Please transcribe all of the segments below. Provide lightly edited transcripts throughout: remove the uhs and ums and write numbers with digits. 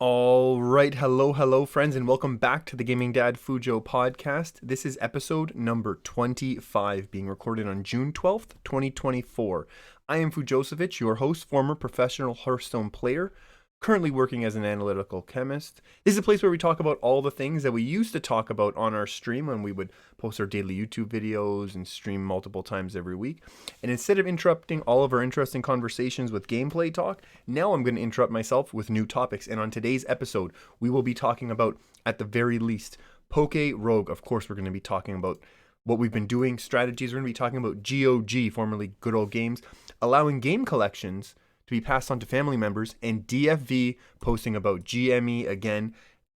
All right, hello, friends, and welcome back to the Gaming Dad Fujo podcast. This is episode number 25, being recorded on June 12th, 2024. I am Fujosevich, your host, former professional Hearthstone player, currently working as an analytical chemist. This is a place where we talk about all the things that we used to talk about on our stream when we would post our daily YouTube videos and stream multiple times every week. And instead of interrupting all of our interesting conversations with gameplay talk, now I'm going to interrupt myself with new topics. And on today's episode, we will be talking about, at the very least, Poke Rogue. Of course, we're going to be talking about what we've been doing, strategies. We're going to be talking about GOG, formerly Good Old Games, allowing game collections to be passed on to family members, and DFV posting about GME again.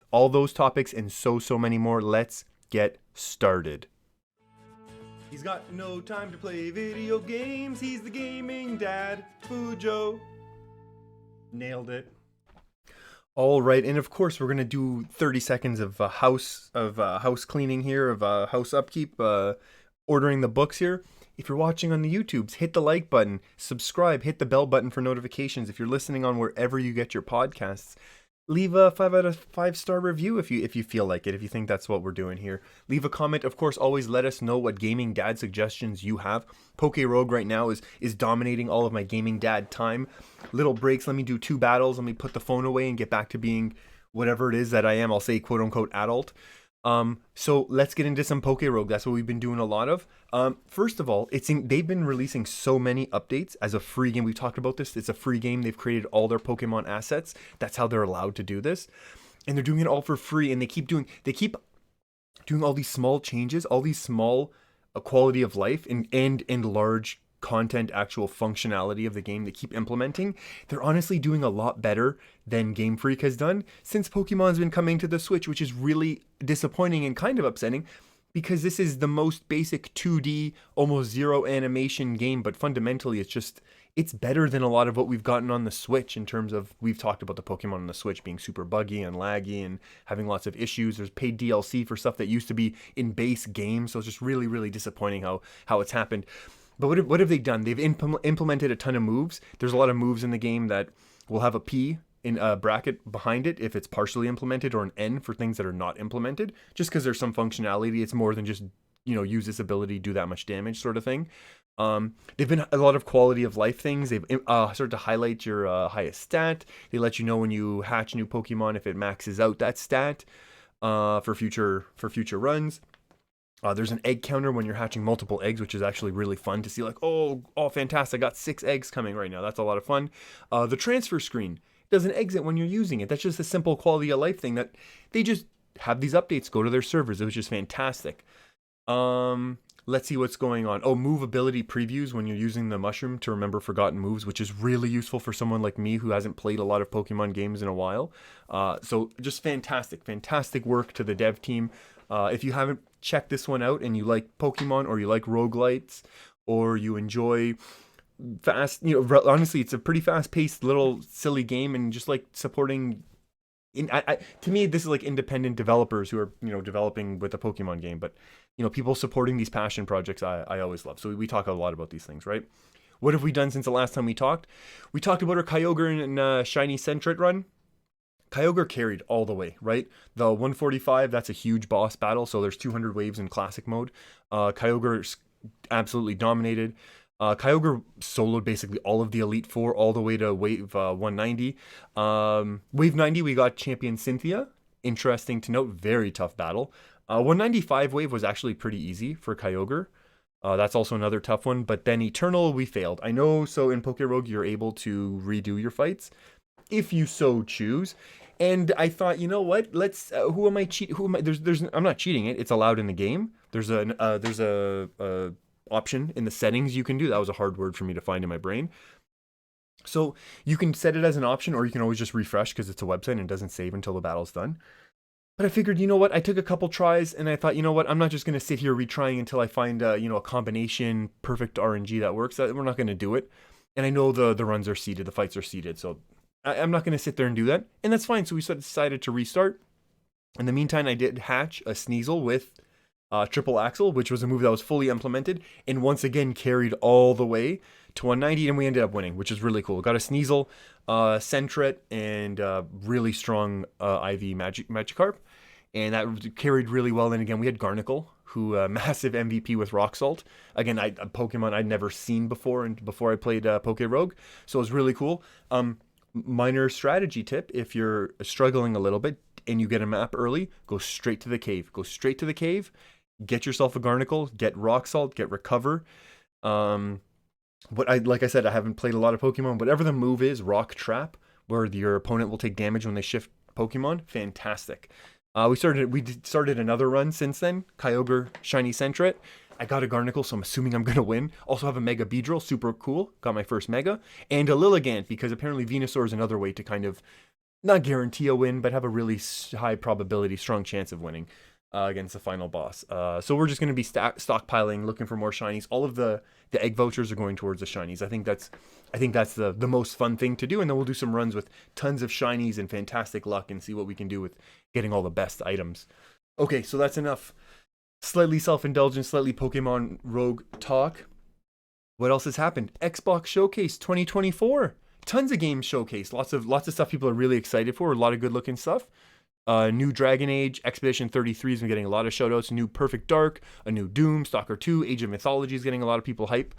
All those topics and so many more. Let's get started. He's got no time to play video games. He's the gaming dad, Fujo. Nailed it. All right, and of course we're gonna do 30 seconds of house cleaning here, of house upkeep, ordering the books here. If you're watching on the YouTubes, hit the like button, subscribe, hit the bell button for notifications. If you're listening on wherever you get your podcasts, leave a 5 out of 5 star review if you feel like it, if you think that's what we're doing here. Leave a comment. Of course, always let us know what gaming dad suggestions you have. Poke Rogue right now is dominating all of my gaming dad time. Little breaks, let me do 2 battles, let me put the phone away and get back to being whatever it is that I am. I'll say quote unquote adult. So let's get into some Poke Rogue. That's what we've been doing a lot of. First of all, they've been releasing so many updates as a free game. We've talked about this. It's a free game. They've created all their Pokemon assets. That's how they're allowed to do this. And they're doing it all for free. And they keep doing all these small changes, all these small quality of life and large content, actual functionality of the game they keep implementing. They're honestly doing a lot better than Game Freak has done since Pokemon's been coming to the Switch, which is really disappointing and kind of upsetting because this is the most basic 2D, almost zero animation game, but fundamentally it's better than a lot of what we've gotten on the Switch in terms of, we've talked about the Pokemon on the Switch being super buggy and laggy and having lots of issues. There's paid DLC for stuff that used to be in base games, so it's just really, really disappointing how it's happened. But what have they done? They've implemented a ton of moves. There's a lot of moves in the game that will have a P in a bracket behind it if it's partially implemented, or an N for things that are not implemented. Just because there's some functionality, it's more than just, use this ability, do that much damage sort of thing. They've been a lot of quality of life things. They've started to highlight your highest stat. They let you know when you hatch new Pokemon if it maxes out that stat for future runs. There's an egg counter when you're hatching multiple eggs, which is actually really fun to see. Like, oh, fantastic! I got 6 eggs coming right now. That's a lot of fun. The transfer screen doesn't exit when you're using it. That's just a simple quality of life thing that they just have these updates go to their servers. It was just fantastic. Let's see what's going on. Oh, move ability previews when you're using the mushroom to remember forgotten moves, which is really useful for someone like me who hasn't played a lot of Pokemon games in a while. So just fantastic work to the dev team. If you haven't checked this one out and you like Pokemon, or you like roguelites, or you enjoy fast, honestly, it's a pretty fast-paced little silly game, and just like supporting, to me, this is like independent developers who are, developing with a Pokemon game, but, people supporting these passion projects, I always love. So we talk a lot about these things, right? What have we done since the last time we talked? We talked about our Kyogre and Shiny Sentret run. Kyogre carried all the way, right? The 145, that's a huge boss battle, so there's 200 waves in classic mode. Kyogre absolutely dominated. Kyogre soloed basically all of the Elite Four all the way to wave 190. Wave 90, we got Champion Cynthia. Interesting to note, very tough battle. 195 wave was actually pretty easy for Kyogre. That's also another tough one, but then Eternal, we failed. I know, so in Poke Rogue, you're able to redo your fights if you so choose. And I thought, you know what? Let's. Who am I cheating? I'm not cheating it. It's allowed in the game. There's a option in the settings you can do. That was a hard word for me to find in my brain. So you can set it as an option, or you can always just refresh because it's a website and it doesn't save until the battle's done. But I figured, you know what? I took a couple tries and I thought, you know what? I'm not just gonna sit here retrying until I find a combination perfect RNG that works. We're not gonna do it. And I know the runs are seeded, the fights are seeded, so I'm not going to sit there and do that. And that's fine. So we decided to restart. In the meantime, I did hatch a Sneasel with Triple Axle, which was a move that was fully implemented and once again carried all the way to 190, and we ended up winning, which is really cool. Got a Sneasel, Sentret, and really strong IV Magikarp, and that carried really well. And again, we had Garnicle, who massive MVP with Rock Salt. Again, a Pokemon I'd never seen before, and before I played Poke Rogue, so it was really cool. Minor strategy tip: if you're struggling a little bit and you get a map early, go straight to the cave. Go straight to the cave. Get yourself a Garnicle. Get Rock Salt. Get Recover. Like I said, I haven't played a lot of Pokemon. Whatever the move is, Rock Trap, where your opponent will take damage when they shift Pokemon. Fantastic. We started another run since then. Kyogre, Shiny Sentret. I got a Garnicle, so I'm assuming I'm gonna win. Also have a Mega Beedrill, super cool. Got my first Mega, and a Lilligant, because apparently Venusaur is another way to kind of not guarantee a win, but have a really high probability, strong chance of winning against the final boss. So we're just gonna be stockpiling, looking for more shinies. All of the egg vouchers are going towards the shinies. I think that's the most fun thing to do, and then we'll do some runs with tons of shinies and fantastic luck and see what we can do with getting all the best items. Okay, so that's enough. Slightly self-indulgent, slightly Pokemon Rogue talk. What else has happened? Xbox Showcase 2024. Tons of games showcased. Lots of stuff people are really excited for. A lot of good looking stuff. New Dragon Age, Expedition 33 has been getting a lot of shoutouts. New Perfect Dark, a new Doom, Stalker 2, Age of Mythology is getting a lot of people hype.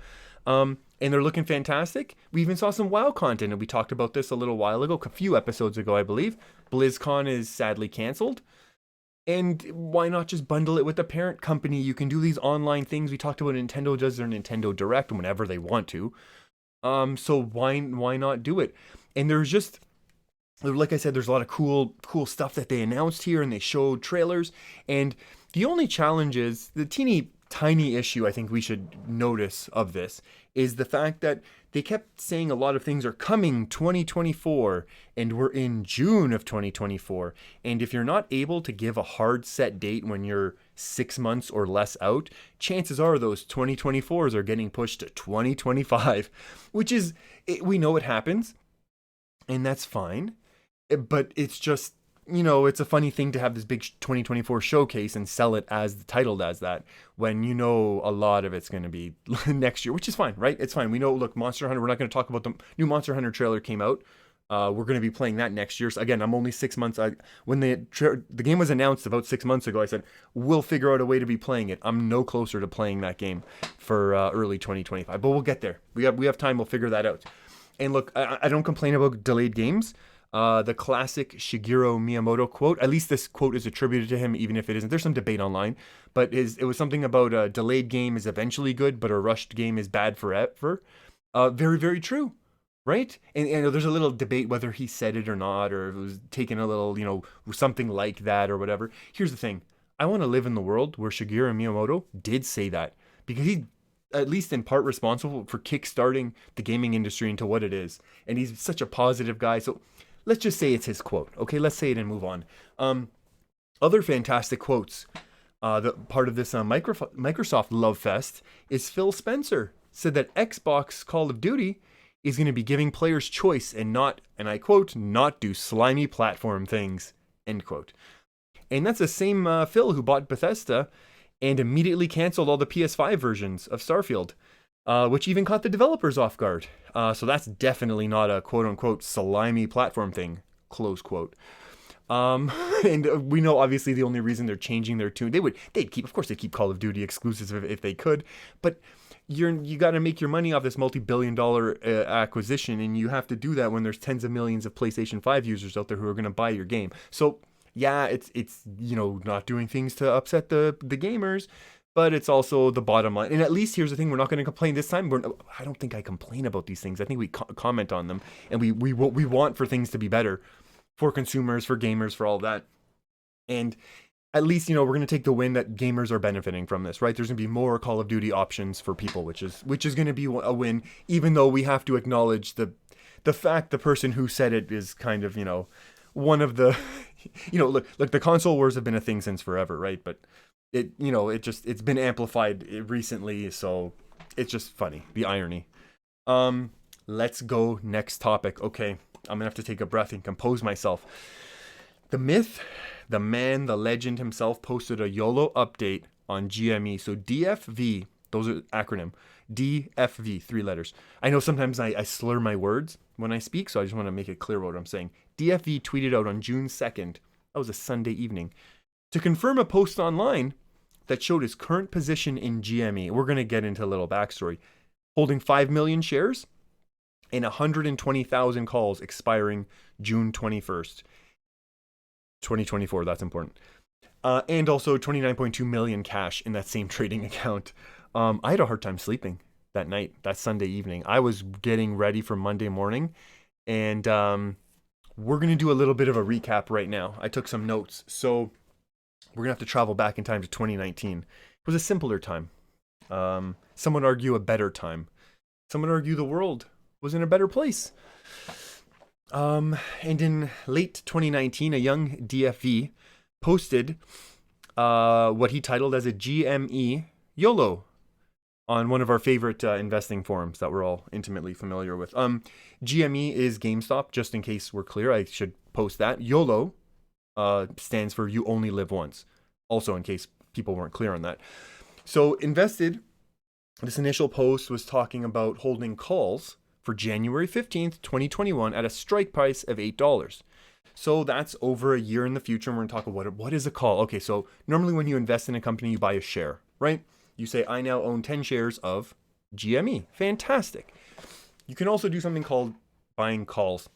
And they're looking fantastic. We even saw some WoW content, and we talked about this a little while ago, a few episodes ago, I believe. BlizzCon is sadly canceled. And why not just bundle it with the parent company? You can do these online things. We talked about Nintendo does their Nintendo Direct whenever they want to. So why not do it? And there's just, like I said, there's a lot of cool stuff that they announced here, and they showed trailers. And the only challenge is, the teeny tiny issue I think we should notice of this is the fact that they kept saying a lot of things are coming 2024, and we're in June of 2024. And if you're not able to give a hard set date when you're 6 months or less out, chances are those 2024s are getting pushed to 2025, which is, we know it happens, and that's fine. But it's just, it's a funny thing to have this big 2024 showcase and sell it as titled as that, when a lot of it's going to be next year, which is fine, right? It's fine. We know, look, Monster Hunter, we're not going to talk about the new Monster Hunter trailer came out. We're going to be playing that next year. So again, I'm only 6 months. When the game was announced about 6 months ago, I said, we'll figure out a way to be playing it. I'm no closer to playing that game for early 2025, but we'll get there. We have time. We'll figure that out. And look, I don't complain about delayed games. The classic Shigeru Miyamoto quote, at least this quote is attributed to him, even if it isn't. There's some debate online, but it was something about a delayed game is eventually good, but a rushed game is bad forever. Very, very true, right? And there's a little debate whether he said it or not, or it was taken a little, something like that or whatever. Here's the thing. I want to live in the world where Shigeru Miyamoto did say that, because he's at least in part responsible for kickstarting the gaming industry into what it is. And he's such a positive guy. So let's just say it's his quote. Okay, let's say it and move on. Other fantastic quotes. The part of this Microsoft Love Fest is Phil Spencer said that Xbox Call of Duty is going to be giving players choice and not, and I quote, not do slimy platform things, end quote. And that's the same Phil who bought Bethesda and immediately canceled all the PS5 versions of Starfield, which even caught the developers off guard. So that's definitely not a quote-unquote slimy platform thing, close quote. And we know obviously the only reason they're changing their tune, they'd keep Call of Duty exclusives if they could, but you got to make your money off this multi-billion-dollar acquisition, and you have to do that when there's tens of millions of PlayStation 5 users out there who are going to buy your game. So yeah, it's not doing things to upset the gamers, but it's also the bottom line. And at least here's the thing: we're not going to complain this time. I don't think I complain about these things. I think we comment on them, and we want for things to be better for consumers, for gamers, for all that. And at least we're going to take the win that gamers are benefiting from this, right? There's going to be more Call of Duty options for people, which is going to be a win. Even though we have to acknowledge the fact the person who said it is kind of one of the look, the console wars have been a thing since forever, right? But it's been amplified recently, so it's just funny, the irony. Let's go next topic. Okay, I'm gonna have to take a breath and compose myself. The myth, the man, the legend himself posted a YOLO update on GME. So DFV, those are acronym. DFV, 3 letters. I know sometimes I slur my words when I speak, so I just want to make it clear what I'm saying. DFV tweeted out on June 2nd, that was a Sunday evening, to confirm a post online that showed his current position in GME. We're going to get into a little backstory. Holding 5 million shares and 120,000 calls expiring June 21st, 2024. That's important. And also 29.2 million cash in that same trading account. I had a hard time sleeping that night, that Sunday evening. I was getting ready for Monday morning, and we're going to do a little bit of a recap right now. I took some notes. So we're going to have to travel back in time to 2019. It was a simpler time. Some would argue a better time. Some would argue the world was in a better place. And in late 2019, a young DFV posted what he titled as a GME YOLO on one of our favorite investing forums that we're all intimately familiar with. GME is GameStop, just in case we're clear. I should post that. YOLO stands for You Only Live Once. Also, in case people weren't clear on that. So invested, this initial post was talking about holding calls for January 15th, 2021 at a strike price of $8. So that's over a year in the future, and we're going to talk about what is a call. Okay, so normally when you invest in a company, you buy a share, right? You say, I now own 10 shares of GME. Fantastic. You can also do something called buying calls.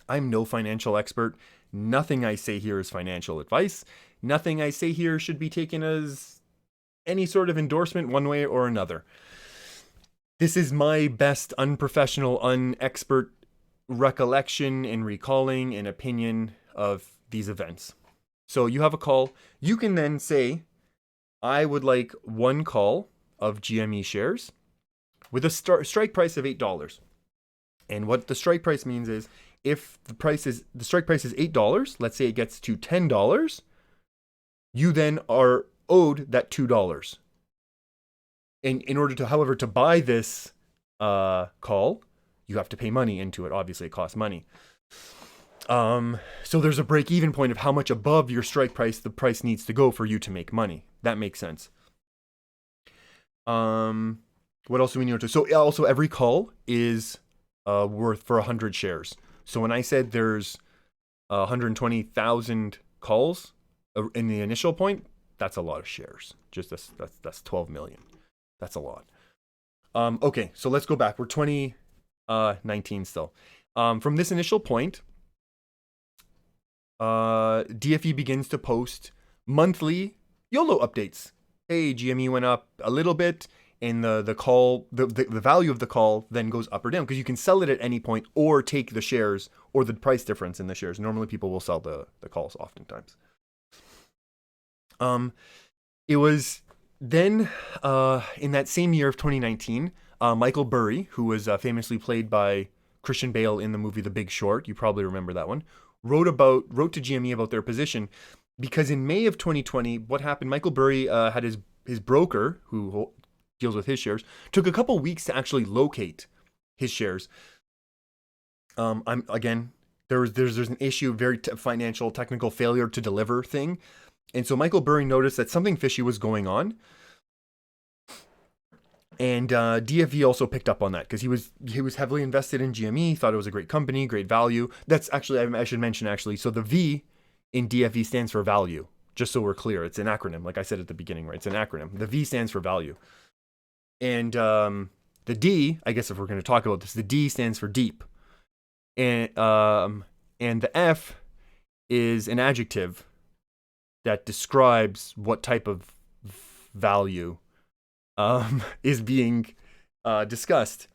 I'm no financial expert. Nothing I say here is financial advice. Nothing I say here should be taken as any sort of endorsement one way or another. This is my best unprofessional, unexpert recollection and recalling and opinion of these events. So you have a call. You can then say, I would like one call of GME shares with a strike price of $8. And what the strike price means is if the strike price is $8, let's say it gets to $10, you then are owed that $2. And in order to, however, to buy this call, you have to pay money into it. Obviously, it costs money. So there's a break-even point of how much above your strike price the price needs to go for you to make money. That makes sense. What else do we need to? So also every call is worth for 100 shares. So when I said there's 120,000 calls in the initial point, that's a lot of shares. Just that's 12 million. That's a lot. Okay, so let's go back. We're 2019 still. From this initial point, DFE begins to post monthly YOLO updates. Hey, GME went up a little bit, and the call, the value of the call then goes up or down because you can sell it at any point or take the shares or the price difference in the shares. Normally, people will sell the calls oftentimes. It was then in that same year of 2019, Michael Burry, who was famously played by Christian Bale in the movie The Big Short, you probably remember that one, wrote to GME about their position because in May of 2020, what happened? Michael Burry had his broker who deals with his shares took a couple weeks to actually locate his shares. There's an issue, very financial technical failure to deliver thing. And so Michael Burry noticed that something fishy was going on. And DFV also picked up on that because he was heavily invested in GME, thought it was a great company, great value. That's actually, I should mention actually, so the V in DFV stands for value, just so we're clear. It's an acronym, like I said at the beginning, right? It's an acronym. The V stands for value. And the D, I guess if we're going to talk about this, the D stands for deep. And the F is an adjective that describes what type of value is being discussed.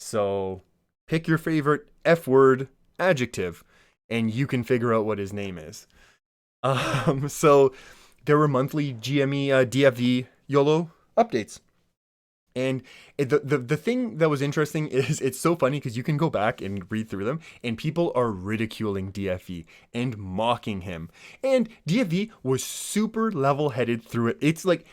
So pick your favorite F word adjective and you can figure out what his name is. So there were monthly GME DFV YOLO updates. And the thing that was interesting is it's so funny because you can go back and read through them and people are ridiculing DFE and mocking him. And DFE was super level-headed through it.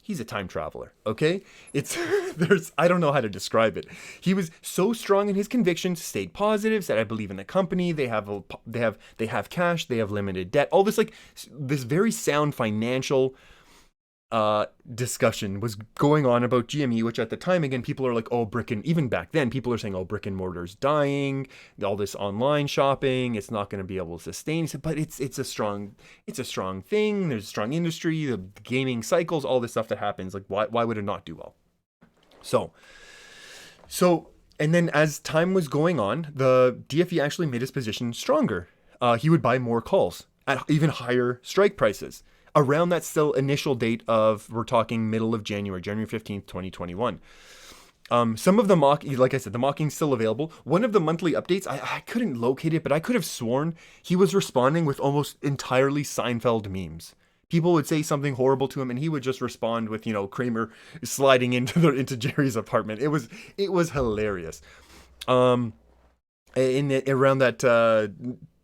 He's a time traveler, okay? I don't know how to describe it. He was so strong in his convictions, stayed positive, said, I believe in the company. They have cash, they have limited debt. All this this very sound financial discussion was going on about GME, which at the time, again, people are like, oh, even back then, people are saying, oh, brick and mortar's dying, all this online shopping, it's not going to be able to sustain. But it's a strong thing. There's a strong industry, the gaming cycles, all this stuff that happens. Like, why would it not do well? So, and then as time was going on, the DFE actually made his position stronger. He would buy more calls at even higher strike prices around that still initial date of, we're talking middle of January 15th, 2021. Some of the like I said, the mocking's still available. One of the monthly updates, I couldn't locate it, but I could have sworn he was responding with almost entirely Seinfeld memes. People would say something horrible to him, and he would just respond with, Kramer sliding into Jerry's apartment. It was hilarious. Around that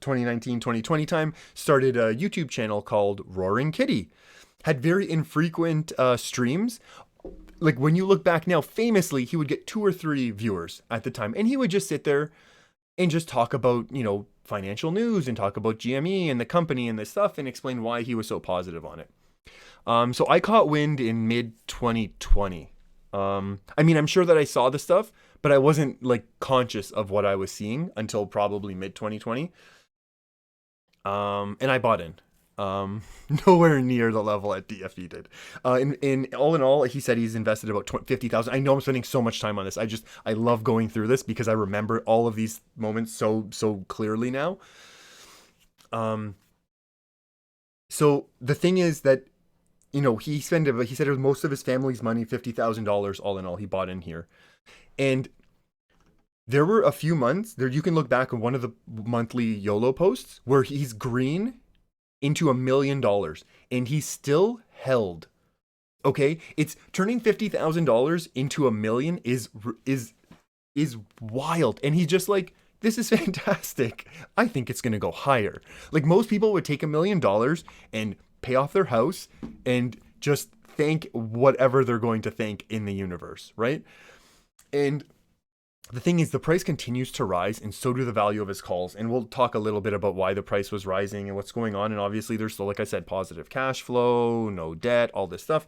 2019, 2020 time, started a YouTube channel called Roaring Kitty. Had very infrequent streams. Like, when you look back now, famously, he would get 2 or 3 viewers at the time, and he would just sit there and just talk about, financial news and talk about GME and the company and this stuff and explain why he was so positive on it. So I caught wind in mid 2020. I'm sure that I saw the stuff, but I wasn't like conscious of what I was seeing until probably mid 2020. And I bought in. Nowhere near the level at DFE did. In all, he said he's invested about 50,000. I know I'm spending so much time on this. I love going through this because I remember all of these moments so clearly now. So the thing is that, he said it was most of his family's money, $50,000 all in all, he bought in here. And there were a few months there, you can look back on one of the monthly YOLO posts where he's green into $1 million, and he's still held. Okay, it's turning $50,000 into $1 million is wild, and he's just like, this is fantastic. I think it's gonna go higher. Like, most people would take $1 million and pay off their house and just thank whatever they're going to thank in the universe, right? And the thing is, the price continues to rise, and so do the value of his calls. And we'll talk a little bit about why the price was rising and what's going on. And obviously, there's still, like I said, positive cash flow, no debt, all this stuff.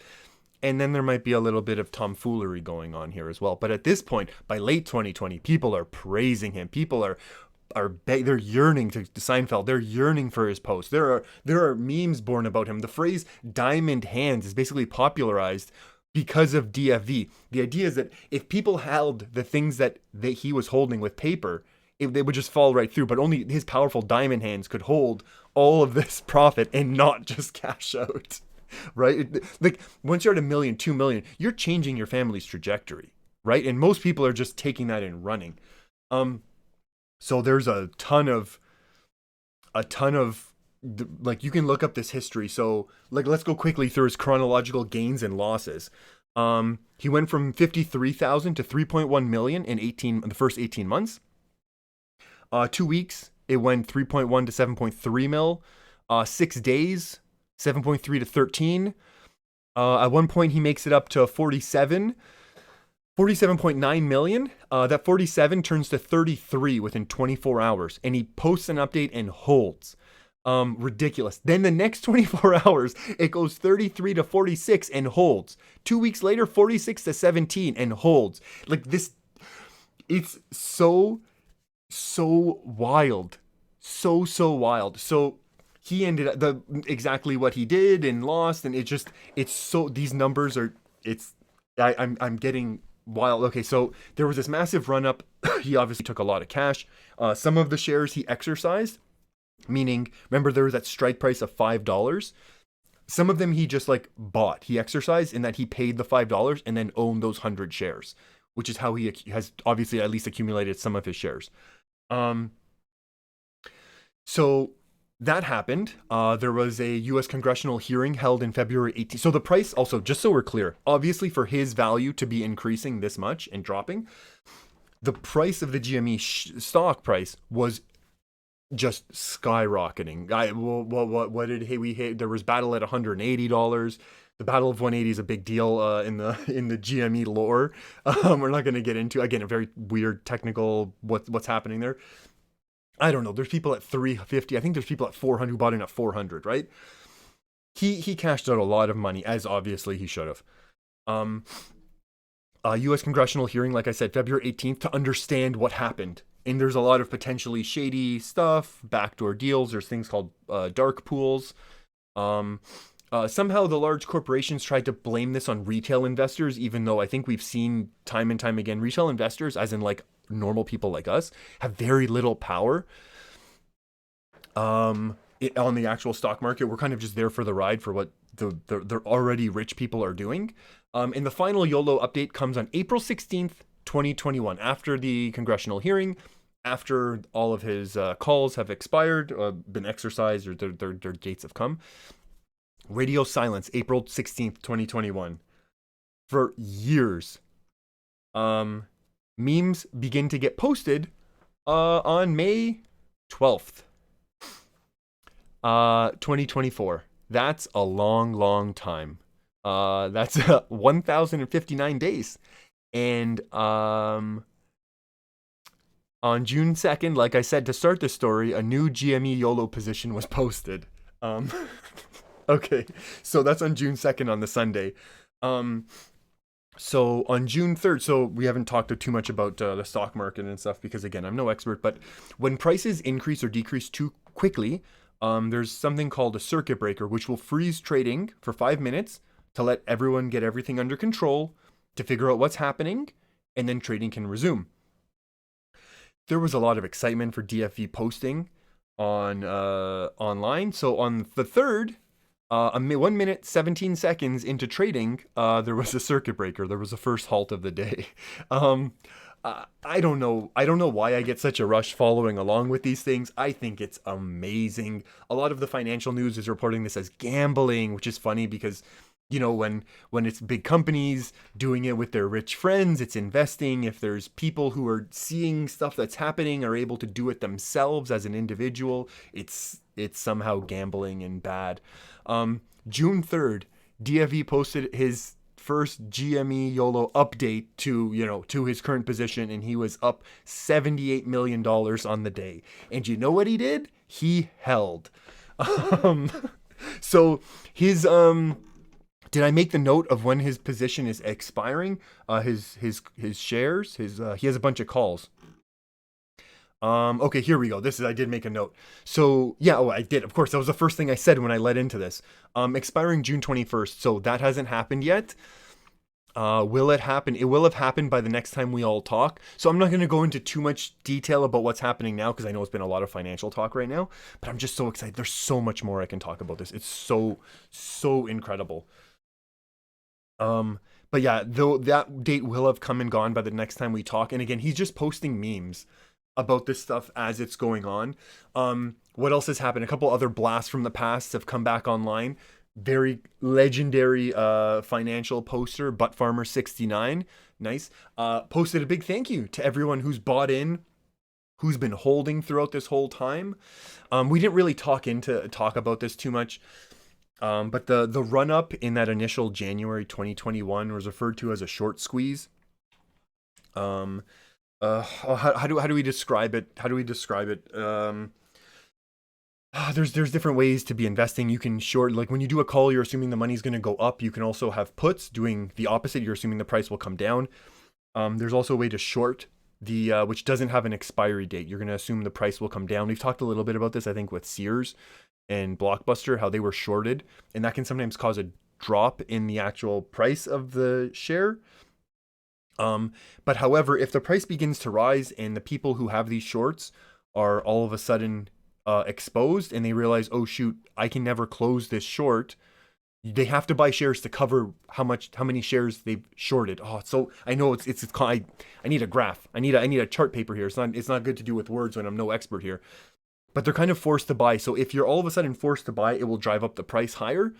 And then there might be a little bit of tomfoolery going on here as well. But at this point, by late 2020, people are praising him. People they're yearning to Seinfeld. They're yearning for his posts. There are memes born about him. The phrase "diamond hands" is basically popularized because of DFV. The idea is that if people held the things that he was holding with paper, they would just fall right through, but only his powerful diamond hands could hold all of this profit and not just cash out, right? Like, once you're at $1 million, $2 million, you're changing your family's trajectory, right? And most people are just taking that and running. So there's a ton of like, you can look up this history. So, like, let's go quickly through his chronological gains and losses. He went from 53,000 to 3.1 million in the first 18 months. 2 weeks, it went 3.1 to 7.3 mil. 6 days, 7.3 to 13. At one point, he makes it up to 47.9 million. That 47 turns to 33 within 24 hours, and he posts an update and holds. Ridiculous. Then the next 24 hours, it goes 33 to 46 and holds. 2 weeks later, 46 to 17 and holds. Like, this, it's so wild. So wild. So he ended up exactly what he did and lost, and these numbers are, I'm getting wild. Okay, so there was this massive run up. He obviously took a lot of cash. Some of the shares he exercised, meaning, remember, there was that strike price of $5. Some of them he just like bought. He exercised in that he paid the $5 and then owned those 100 shares, which is how he has obviously at least accumulated some of his shares. So that happened. There was a U.S. congressional hearing held in February 18th. So the price also, just so we're clear, obviously for his value to be increasing this much and dropping, the price of the GME stock price was just skyrocketing. What did we hit? There was battle at $180. The Battle of 180 is a big deal in the GME lore. We're not going to get into, again, a very weird technical what's happening there. I don't know. There's people at 350. I think there's people at 400 who bought in at 400, right? he cashed out a lot of money, as obviously he should have. Um, U.S. congressional hearing, like I said, February 18th, to understand what happened. And there's a lot of potentially shady stuff, backdoor deals. There's things called dark pools. Um, Somehow the large corporations tried to blame this on retail investors, even though I think we've seen time and time again, retail investors, as in like normal people like us, have very little power on the actual stock market. We're kind of just there for the ride for what the already rich people are doing. And the final YOLO update comes on April 16th, 2021, after the congressional hearing, after all of his calls have expired, been exercised, or their dates have come. Radio silence, April 16th, 2021. For years, memes begin to get posted on May 12th, 2024. That's a long, long time. That's 1,059 days. And on June 2nd, like I said, to start the story, a new GME YOLO position was posted. Okay, so that's on June 2nd on the Sunday. So on June 3rd, so we haven't talked too much about the stock market and stuff because, again, I'm no expert, but when prices increase or decrease too quickly, there's something called a circuit breaker, which will freeze trading for 5 minutes to let everyone get everything under control, to figure out what's happening, and then trading can resume. There was a lot of excitement for DFV posting on online. So on the 3rd, 1 minute, 17 seconds into trading, there was a circuit breaker. There was a first halt of the day. I don't know. I don't know why I get such a rush following along with these things. I think it's amazing. A lot of the financial news is reporting this as gambling, which is funny because, you know, when it's big companies doing it with their rich friends, it's investing. If there's people who are seeing stuff that's happening, are able to do it themselves as an individual, it's somehow gambling and bad. June 3rd, DFE posted his first GME YOLO update to his current position, and he was up $78 million on the day. And you know what he did? He held. So his did I make the note of when his position is expiring? His shares. He has a bunch of calls. Okay, here we go. I did make a note. So yeah, I did. Of course, that was the first thing I said when I led into this. Expiring June 21st. So that hasn't happened yet. Will it happen? It will have happened by the next time we all talk. So I'm not going to go into too much detail about what's happening now, because I know it's been a lot of financial talk right now, but I'm just so excited. There's so much more I can talk about this. It's so incredible. But yeah, though that date will have come and gone by the next time we talk. And again, he's just posting memes about this stuff as it's going on. What else has happened? A couple other blasts from the past have come back online. Very legendary financial poster, Butt Farmer 69, nice, posted a big thank you to everyone who's bought in, who's been holding throughout this whole time. We didn't really talk about this too much. But the run up in that initial January 2021 was referred to as a short squeeze. How do we describe it? There's different ways to be investing. You can short, like when you do a call, you're assuming the money's going to go up. You can also have puts doing the opposite. You're assuming the price will come down. There's also a way to short the which doesn't have an expiry date. You're going to assume the price will come down. We've talked a little bit about this, I think, with Sears and Blockbuster, how they were shorted, and that can sometimes cause a drop in the actual price of the share. But however, if the price begins to rise and the people who have these shorts are all of a sudden exposed, and they realize, oh shoot, I can never close this short, they have to buy shares to cover how many shares they've shorted. Oh, so I know I need a graph. I need a chart paper here. It's not good to do with words when I'm no expert here. But they're kind of forced to buy. So if you're all of a sudden forced to buy, it will drive up the price higher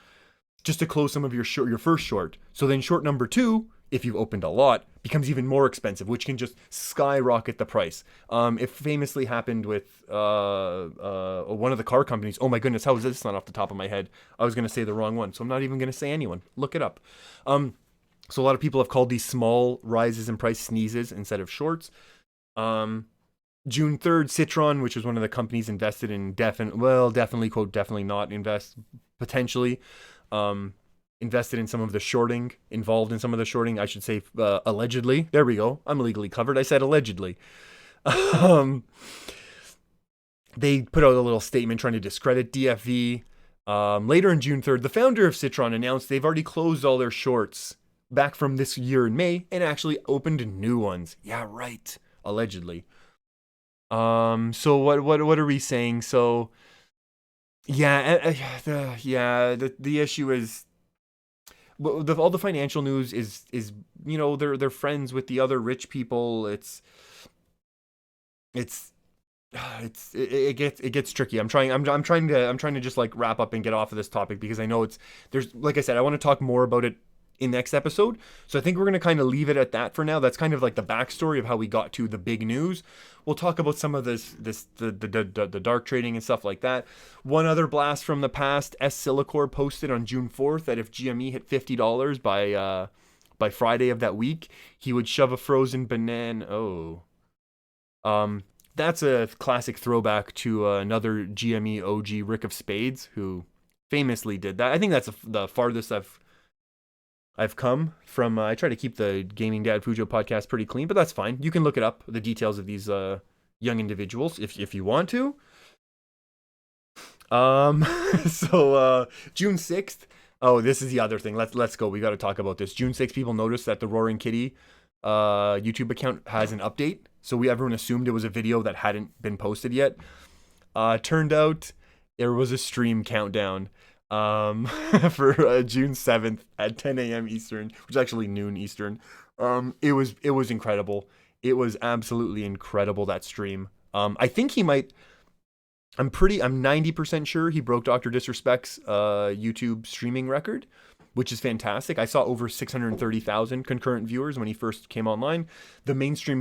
just to close some of your first short. So then short number 2, if you've opened a lot, becomes even more expensive, which can just skyrocket the price. It famously happened with one of the car companies. Oh my goodness, how is this not off the top of my head? I was going to say the wrong one, so I'm not even going to say anyone. Look it up. So a lot of people have called these small rises in price sneezes instead of shorts. June 3rd, Citron, which was one of the companies invested in definitely, quote, definitely not invest, potentially invested in some of the shorting, involved in some of the shorting, I should say, allegedly. There we go. I'm legally covered. I said allegedly. They put out a little statement trying to discredit DFV. Later on June 3rd, the founder of Citron announced they've already closed all their shorts back from this year in May and actually opened new ones. Yeah, right. Allegedly. So what are we saying? So yeah, the issue is all the financial news is they're friends with the other rich people. It gets tricky. I'm trying to just like wrap up and get off of this topic because I know there's, like I said, I want to talk more about it in next episode. So I think we're going to kind of leave it at that for now. That's kind of like the backstory of how we got to the big news. We'll talk about some of the dark trading and stuff like that. One other blast from the past, Silicor posted on June 4th that if GME hit $50 by Friday of that week, he would shove a frozen banana. That's a classic throwback to another GME OG, Rick of Spades, who famously did that. I think that's the farthest I've come from. I try to keep the Gaming Dad Fujo podcast pretty clean, but that's fine. You can look it up, the details of these young individuals, if you want to. So June 6th. Oh, this is the other thing. Let's go. We got to talk about this. June 6th, people noticed that the Roaring Kitty YouTube account has an update. So everyone assumed it was a video that hadn't been posted yet. Turned out there was a stream countdown for June 7th at 10 a.m. Eastern, which is actually noon Eastern. It was incredible. It was absolutely incredible, that stream. I think he might. I'm 90% sure he broke Dr. Disrespect's YouTube streaming record, which is fantastic. I saw over 630,000 concurrent viewers when he first came online. The mainstream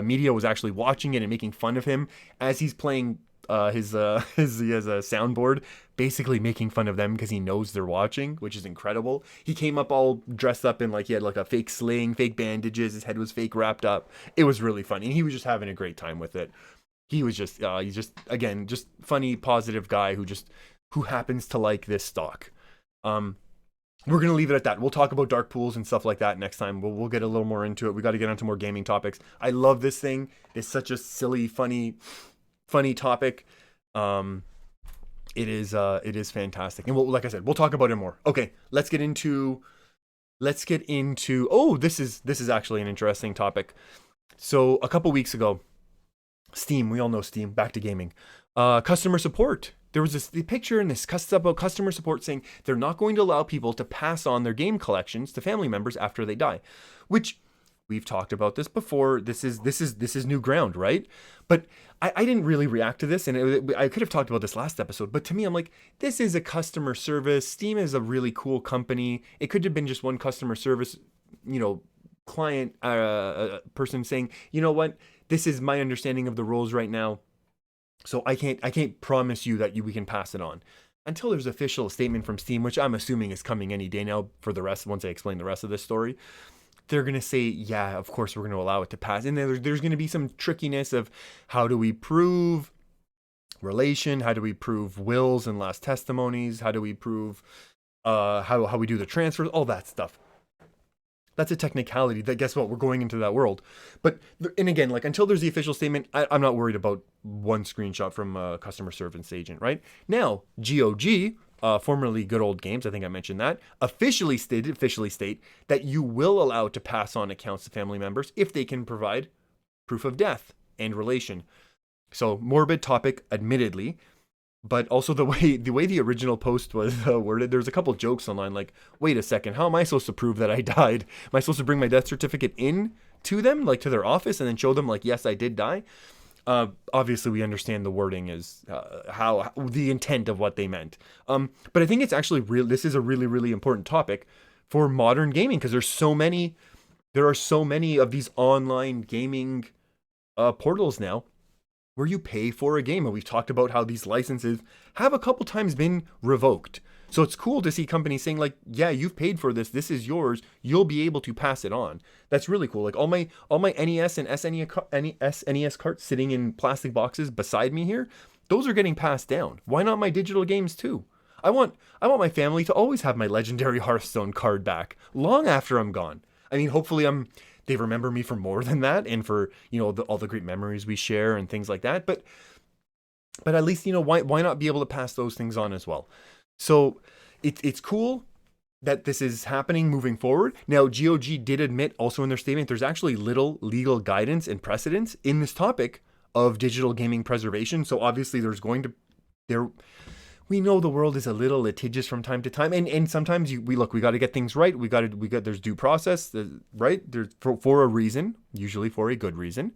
media was actually watching it and making fun of him as he's playing he has a soundboard, basically making fun of them because he knows they're watching, which is incredible. He came up all dressed up in he had like a fake sling, fake bandages, his head was fake wrapped up. It was really funny, and he was just having a great time with it. He was just he's just funny, positive guy who happens to like this stock. We're going to leave it at that. We'll talk about dark pools and stuff like that next time. We'll get a little more into it. We got to get onto more gaming topics. I love this thing. It's such a silly, funny topic. It is fantastic. And like I said, we'll talk about it more. Okay, let's get into oh, this is actually an interesting topic. So a couple weeks ago, Steam, we all know Steam, back to gaming. Customer support. There was the picture in this about customer support saying they're not going to allow people to pass on their game collections to family members after they die, which we've talked about this before. This is new ground, right? But I didn't really react to this, and I could have talked about this last episode. But to me, I'm like, this is a customer service. Steam is a really cool company. It could have been just one customer service, client person saying, you know what, this is my understanding of the rules right now. So I can't promise you that we can pass it on until there's official statement from Steam, which I'm assuming is coming any day now for the rest. Once I explain the rest of this story, they're going to say, yeah, of course we're going to allow it to pass. And then there's going to be some trickiness of how do we prove relation? How do we prove wills and last testimonies? How do we prove how we do the transfers? All that stuff. That's a technicality that, guess what, we're going into that world. But, and again, until there's the official statement, I'm not worried about one screenshot from a customer service agent, right? Now, GOG, formerly Good Old Games, I think I mentioned that, officially state that you will allow to pass on accounts to family members if they can provide proof of death and relation. So, morbid topic, admittedly. But also the way the original post was worded, there's a couple jokes online like, wait a second, how am I supposed to prove that I died? Am I supposed to bring my death certificate in to them, to their office, and then show them yes, I did die? Obviously, we understand the wording is how the intent of what they meant. But I think it's actually this is a really, really important topic for modern gaming because there are so many of these online gaming portals now where you pay for a game. And we've talked about how these licenses have a couple times been revoked. So it's cool to see companies saying yeah, you've paid for this. This is yours. You'll be able to pass it on. That's really cool. All my NES and SNES carts sitting in plastic boxes beside me here, those are getting passed down. Why not my digital games too? I want my family to always have my legendary Hearthstone card back long after I'm gone. I mean, hopefully they remember me for more than that, and for, all the great memories we share and things like that. But at least, why not be able to pass those things on as well? So it's cool that this is happening moving forward. Now, GOG did admit also in their statement there's actually little legal guidance and precedence in this topic of digital gaming preservation. So obviously we know the world is a little litigious from time to time, and sometimes we got to get things right. There's due process, right? There's for a reason, usually for a good reason.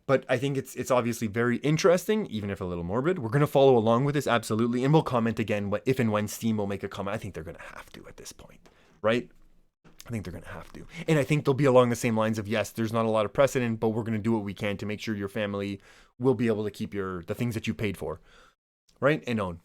But I think it's obviously very interesting, even if a little morbid. We're going to follow along with this, absolutely. And we'll comment again if and when Steam will make a comment. I think they're going to have to at this point, right? I think they're going to have to. And I think they'll be along the same lines of, yes, there's not a lot of precedent, but we're going to do what we can to make sure your family will be able to keep the things that you paid for, right? And own.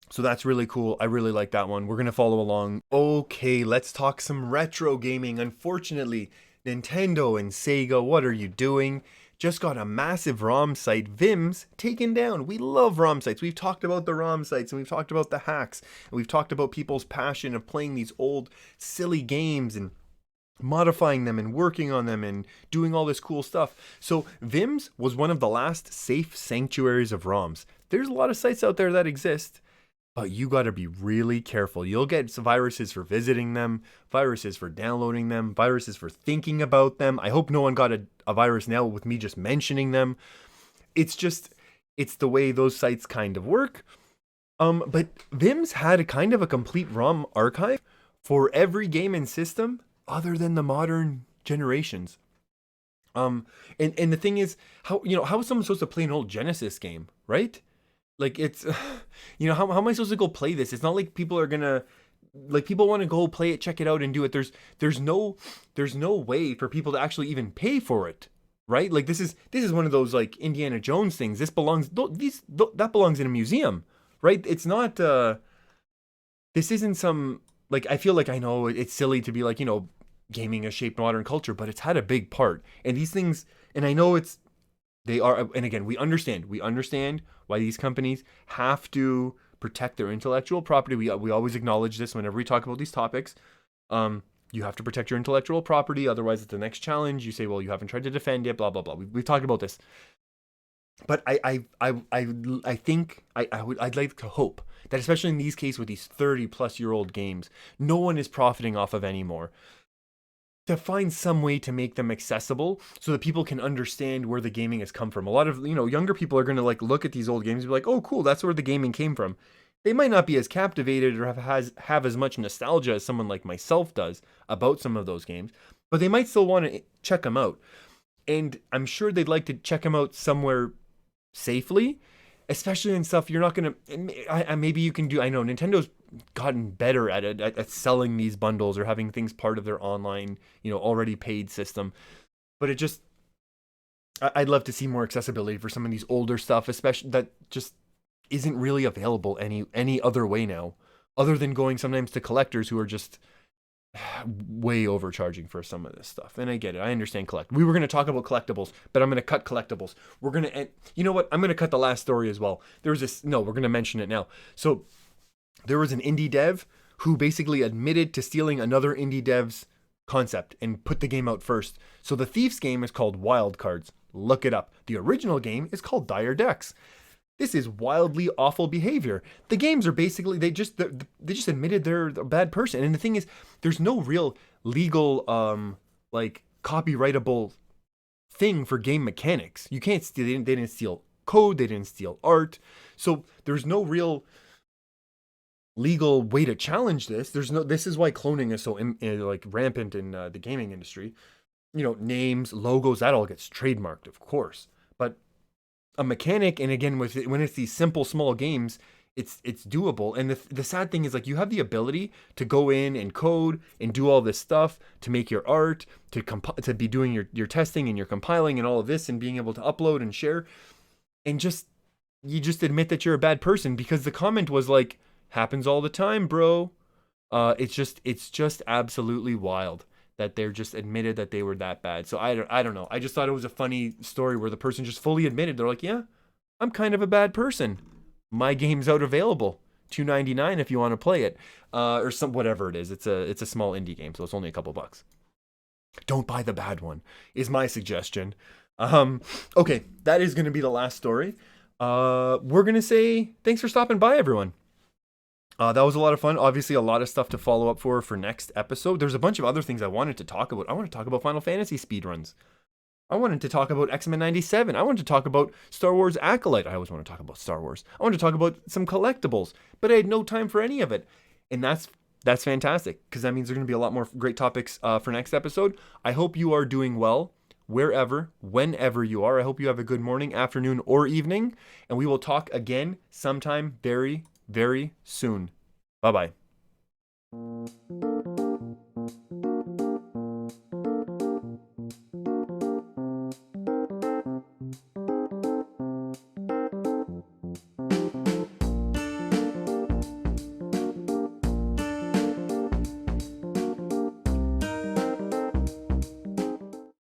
So that's really cool. I really like that one. We're going to follow along. Okay, let's talk some retro gaming. Unfortunately, Nintendo and Sega, what are you doing? Just got a massive ROM site, Vim's, taken down. We love ROM sites. We've talked about the ROM sites, and we've talked about the hacks, and we've talked about people's passion of playing these old silly games and modifying them and working on them and doing all this cool stuff. So Vim's was one of the last safe sanctuaries of ROMs. There's a lot of sites out there that exist, but you got to be really careful. You'll get viruses for visiting them, viruses for downloading them, viruses for thinking about them. I hope no one got a virus now with me just mentioning them. It's the way those sites kind of work. But Vim's had a kind of a complete ROM archive for every game and system other than the modern generations. And the thing is, how is someone supposed to play an old Genesis game, right? Like, it's, how am I supposed to go play this? It's not like people are gonna, like, people want to go play it, check it out, and do it. There's no way for people to actually even pay for it, right? Like, this is one of those, like, Indiana Jones things. That belongs in a museum, right? It's not, this isn't some, like, I feel like, I know it's silly to be like, gaming has shaped modern culture, but it's had a big part. And these things, and I know they are, and again, we understand why these companies have to protect their intellectual property. We always acknowledge this whenever we talk about these topics. You have to protect your intellectual property, otherwise it's the next challenge. You say, well, you haven't tried to defend it, blah blah blah. We've talked about this, but I'd like to hope that, especially in these cases with these 30-plus-year-old games, no one is profiting off of anymore, to find some way to make them accessible so that people can understand where the gaming has come from. A lot of, younger people are going to like look at these old games and be like, oh, cool, that's where the gaming came from. They might not be as captivated or have as much nostalgia as someone like myself does about some of those games, but they might still want to check them out. And I'm sure they'd like to check them out somewhere safely, especially in stuff you're not going to, maybe you can do, I know Nintendo's gotten better at it, at selling these bundles or having things part of their online, already paid system. But I'd love to see more accessibility for some of these older stuff, especially that just isn't really available any other way now, other than going sometimes to collectors who are just way overcharging for some of this stuff. And I get it. I understand we were going to talk about collectibles, but I'm going to cut collectibles. We're going to, you know what? I'm going to cut the last story as well. We're going to mention it now. So there was an indie dev who basically admitted to stealing another indie dev's concept and put the game out first. So the Thief's game is called Wild Cards. Look it up. The original game is called Dire Decks. This is wildly awful behavior. The games are basically, they just admitted they're a bad person. And the thing is, there's no real legal, copyrightable thing for game mechanics. You can't steal, they didn't steal code, they didn't steal art. So there's no real legal way to challenge this. This is why cloning is so rampant in the gaming industry. Names, logos, that all gets trademarked, of course. But a mechanic, and again, when it's these simple small games, it's doable. And the sad thing is, like, you have the ability to go in and code and do all this stuff to make your art, to be doing your testing and your compiling and all of this, and being able to upload and share, and you just admit that you're a bad person because the comment was like, happens all the time, bro. It's just absolutely wild that they're just admitted that they were that bad. So I don't know. I just thought it was a funny story where the person just fully admitted. They're like, yeah, I'm kind of a bad person. My game's out available. $2.99 if you want to play it, or some whatever it is. It's a small indie game, so it's only a couple bucks. Don't buy the bad one, is my suggestion. Okay, that is going to be the last story. We're going to say thanks for stopping by, everyone. That was a lot of fun. Obviously, a lot of stuff to follow up for next episode. There's a bunch of other things I wanted to talk about. I want to talk about Final Fantasy speedruns. I wanted to talk about X-Men 97. I wanted to talk about Star Wars Acolyte. I always want to talk about Star Wars. I wanted to talk about some collectibles, but I had no time for any of it. And that's fantastic, because that means there's going to be a lot more great topics for next episode. I hope you are doing well wherever, whenever you are. I hope you have a good morning, afternoon, or evening. And we will talk again sometime very, very soon. Bye-bye.